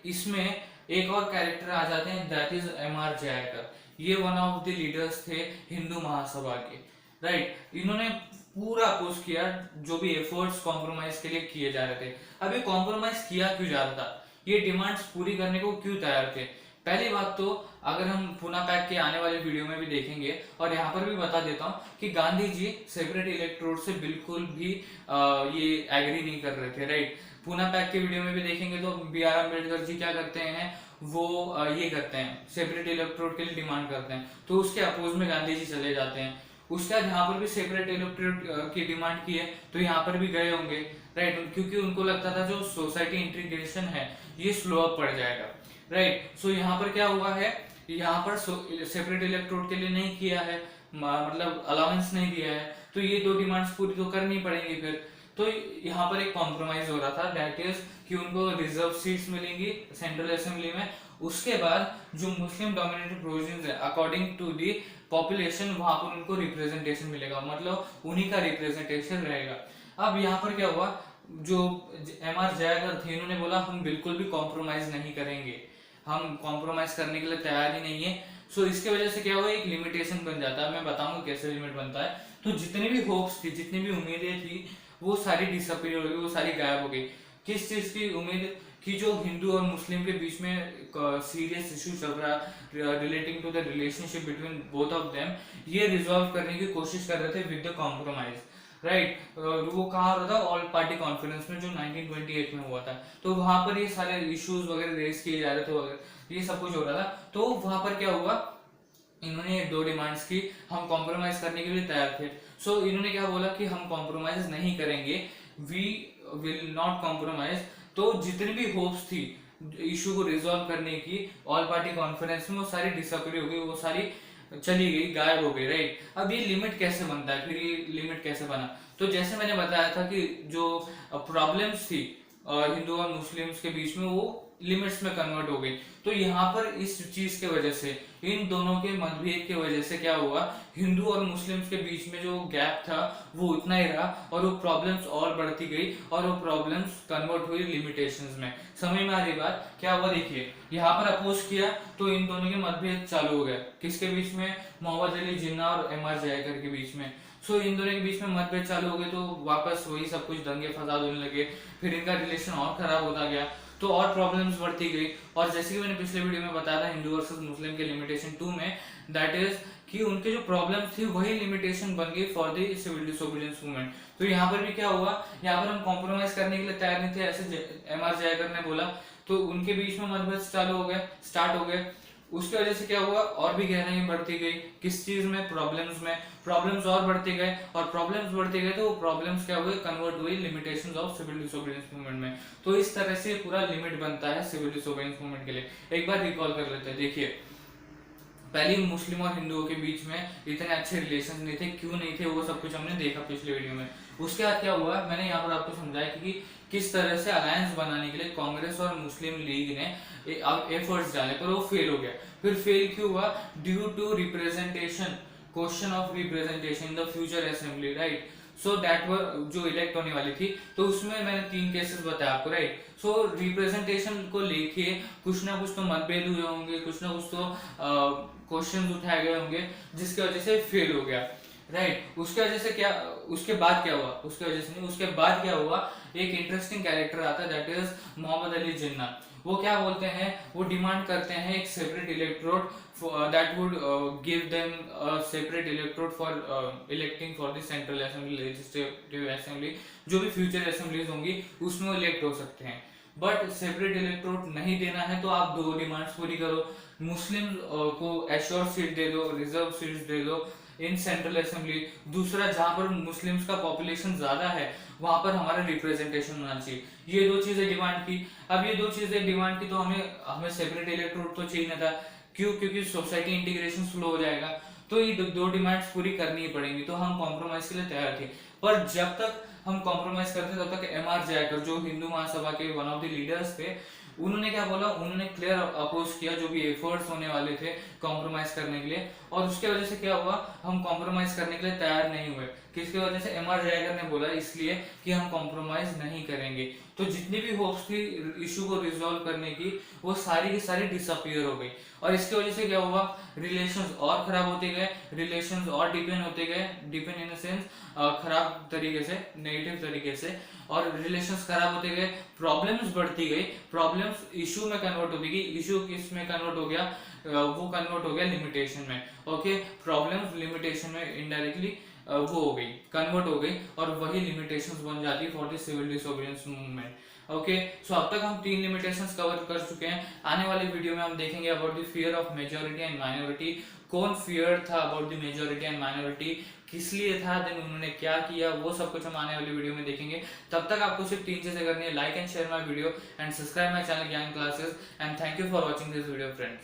इसमें एक और कैरेक्टर आ जाते हैं, that is M R Jayakar. ये वन ऑफ द लीडर्स थे हिंदू महासभा के, राइट। इन्होंने पूरा अपोज किया जो भी एफर्ट्स कॉम्प्रोमाइज के लिए किए जा रहे थे। अब ये कॉम्प्रोमाइज किया क्यों जा रहा था, ये डिमांड्स पूरी करने को क्यों तैयार थे? पहली बात तो अगर हम पूना पैक के आने वाले वीडियो में भी देखेंगे, और यहाँ पर भी बता देता हूँ कि गांधी जी सेपरेट इलेक्ट्रोड से बिल्कुल भी ये एग्री नहीं कर रहे थे, राइट। पूना पैक के वीडियो में भी देखेंगे तो B.R. अम्बेडकर जी क्या करते हैं, वो ये करते हैं, सेपरेट इलेक्ट्रोड के लिए डिमांड करते हैं, तो उसके अपोज में गांधी जी चले जाते हैं। उसके बाद यहाँ पर भी सेपरेट इलेक्ट्रोड की डिमांड की है, तो यहाँ पर भी गए होंगे, राइट, क्योंकि उनको लगता था जो सोसाइटी इंटीग्रेशन है ये स्लो अप पड़ जाएगा, राइट। सो यहाँ पर क्या हुआ है, यहाँ पर सेपरेट इलेक्ट्रोड के लिए नहीं किया है, मतलब अलाउंस नहीं दिया है, तो ये दो डिमांड्स पूरी तो करनी पड़ेंगी फिर। तो यहाँ पर एक कॉम्प्रोमाइज हो रहा था, दैट इज कि उनको रिजर्व सीट्स मिलेंगी सेंट्रल असेंबली में। उसके बाद जो मुस्लिम डोमिनेटेड प्रोविंस है अकॉर्डिंग टू दी पॉपुलेशन, वहां पर उनको रिप्रेजेंटेशन मिलेगा, मतलब उन्हीं का रिप्रेजेंटेशन रहेगा। अब यहाँ पर क्या हुआ, जो एम.आर. जयकर थे इन्होंने बोला हम बिल्कुल भी कॉम्प्रोमाइज नहीं करेंगे, हम कॉम्प्रोमाइज करने के लिए तैयार ही नहीं है। सो इसके वजह से क्या हुआ, एक लिमिटेशन बन जाता है। मैं बताऊंगा कैसे लिमिट बनता है। तो जितनी भी होप्स थी, जितनी भी उम्मीदें थी, वो सारी डिसअपीयर हो गई, वो सारी गायब हो गई। किस चीज की उम्मीद, कि जो हिंदू और मुस्लिम के बीच में सीरियस इशू चल रहा relating to the relationship between both of them, ये रिजॉल्व करने की कोशिश कर रहे थे विद द कॉम्प्रोमाइज, राइट। वो कहाँ हो रहा था, ऑल पार्टी कॉन्फ्रेंस में जो 1928 में हुआ था। तो वहां पर ये सारे इश्यूज वगैरह रेज किए जा रहे थे, ये सब कुछ हो रहा था। तो वहां पर क्या हुआ, इन्होंने दो डिमांड्स की, हम कॉम्प्रोमाइज करने के लिए तैयार थे। सो इन्होंने क्या बोला कि हम कॉम्प्रोमाइज नहीं करेंगे, वी विल नॉट कॉम्प्रोमाइज। तो जितनी भी होप्स थी इशू को रिजॉल्व करने की ऑल पार्टी कॉन्फ्रेंस में, वो सारी डिसअपीयर हो गई, वो सारी चली गई, गायब हो गई, राइट। अब ये लिमिट कैसे बनता है, फिर ये लिमिट कैसे बना? तो जैसे मैंने बताया था कि जो प्रॉब्लम्स थी हिंदू और मुस्लिम्स के बीच में, वो लिमिट्स में कन्वर्ट हो गई। तो यहाँ पर इस चीज के वजह से, इन दोनों के मतभेद की वजह से क्या हुआ, हिंदू और मुस्लिम्स के बीच में जो गैप था वो उतना ही रहा, और वो प्रॉब्लम्स और बढ़ती गई, और वो प्रॉब्लम्स कन्वर्ट हुई लिमिटेशंस में। समझ में आ रही बात? क्या हुआ देखिए, यहाँ पर अपोज किया तो इन दोनों के मतभेद चालू हो गए, किसके बीच में, मोहम्मद अली जिन्ना और एम.आर. जयकर के बीच में। सो इन दोनों के बीच में मतभेद चालू हो गए, तो वापस वही सब कुछ दंगे फसाद होने लगे, फिर इनका रिलेशन और खराब होता गया, तो और प्रॉब्लम्स बढ़ती गई। और जैसे कि मैंने पिछले वीडियो में बताया था हिंदू वर्सेस मुस्लिम के लिमिटेशन 2 में, दैट इज कि उनके जो प्रॉब्लम्स थी वही लिमिटेशन बन गई for the civil disobedience movement. तो यहाँ पर भी क्या हुआ, यहाँ पर हम कॉम्प्रोमाइज करने के लिए तैयार नहीं थे, ऐसे एम.आर. जयकर ने बोला, तो उनके बीच में मतभेद चालू हो गए, स्टार्ट हो गए। उसकी वजह से क्या हुआ, और भी गहराई बढ़ती गई, किस चीज में, प्रॉब्लम्स में। प्रॉब्लम्स और बढ़ते गए, और प्रॉब्लम्स बढ़ते गए तो प्रॉब्लम्स क्या हुए, कन्वर्ट हुई limitations of civil disobedience movement में। तो इस तरह से पूरा लिमिट बनता है सिविल डिसोबीडियंस मूवमेंट के लिए। एक बार रिकॉल कर लेते हैं। देखिए, पहले मुस्लिम और हिंदुओं के बीच में इतने अच्छे रिलेशन नहीं थे, क्यों नहीं थे, वो सब कुछ हमने देखा पिछले वीडियो में। उसके बाद क्या हुआ, मैंने यहाँ पर आपको समझाया कि किस तरह से अलायंस बनाने के लिए कांग्रेस और मुस्लिम लीग ने एफर्ट्स डाले, पर वो फेल हो गया। फिर फेल क्यों हुआ, due to representation, question of representation in the future assembly, right. So that were जो इलेक्ट होने वाली थी, तो उसमें मैंने 3 केसेस बताया आपको, राइट। सो रिप्रेजेंटेशन को लेके कुछ ना कुछ तो मतभेद हुए होंगे, कुछ ना कुछ तो क्वेश्चन उठाए गए होंगे, जिसकी वजह से फेल हो गया, राइट। उसके वजह से क्या, उसके बाद क्या हुआ, उसके वजह से नहीं, उसके बाद क्या हुआ, एक इंटरेस्टिंग कैरेक्टर आता है, दैट इज मोहम्मद अली जिन्ना। वो क्या बोलते हैं, वो डिमांड करते हैं एक separate electrode that would give them a separate electrode for electing for the central assembly, legislative assembly, जो भी फ्यूचर असेंबलीज होंगी उसमें इलेक्ट हो सकते हैं। बट सेपरेट इलेक्ट्रोड नहीं देना है तो आप दो डिमांड्स पूरी करो, मुस्लिम को एश्योर सीट दे दो, रिजर्व सीट्स दे दो इन सेंट्रल असेंबली। दूसरा, जहां पर मुस्लिम्स का पॉपुलेशन ज्यादा है वहां पर हमारा रिप्रेजेंटेशन होना चाहिए। ये दो चीजें डिमांड की। अब ये दो चीजें डिमांड की तो हमें सेपरेट इलेक्ट्रोड तो चाहिए ना था, क्यों, क्योंकि सोसाइटी इंटीग्रेशन स्लो हो जाएगा, तो ये दो डिमांड्स पूरी करनी ही पड़ेंगी। तो हम कॉम्प्रोमाइज के लिए तैयार थे, पर जब तक हम कॉम्प्रोमाइज करते तब तक एम.आर. जयकर, जो हिंदू महासभा के वन ऑफ द लीडर्स थे, उन्होंने क्या बोला, उन्होंने क्लियर अपोज किया जो भी एफर्ट्स होने वाले थे कॉम्प्रोमाइज करने के लिए, और उसके वजह से क्या हुआ, हम कॉम्प्रोमाइज करने के लिए तैयार नहीं हुए। किसकी वजह से, एम आर जयकर ने बोला इसलिए कि हम कॉम्प्रोमाइज नहीं करेंगे। तो जितनी भी होप्स थी इशू को रिजॉल्व करने की, वो सारी की सारी डिसअपियर हो गई। और इसकी वजह से क्या हुआ, रिलेशंस और खराब होते गए, रिलेशंस और डिपेंड होते गए, डिपेंड इन द सेंस खराब तरीके से, नेगेटिव तरीके से, और रिलेशंस खराब होते गए, प्रॉब्लम्स बढ़ती गई, प्रॉब्लम्स इशू में कन्वर्ट होती गई, इशू किस में कन्वर्ट हो गया, वो कन्वर्ट हो गया लिमिटेशन में। ओके, प्रॉब्लम्स लिमिटेशन में इनडायरेक्टली वो हो गई, कन्वर्ट हो गई, और वही लिमिटेशंस बन जाती for the civil disobedience movement. Okay, so अब तक हम 3 लिमिटेशंस कवर कर चुके हैं। आने वाली वीडियो में हम देखेंगे about the fear of majority and minority, कौन फियर था about the majority and minority, किस लिए था, देन उन्होंने क्या किया, वो सब कुछ हम आने वाली वीडियो में देखेंगे। तब तक आपको सिर्फ 3 चीजें करनी है, like and share my video and subscribe my channel Gyan classes, and thank you for watching this video friends.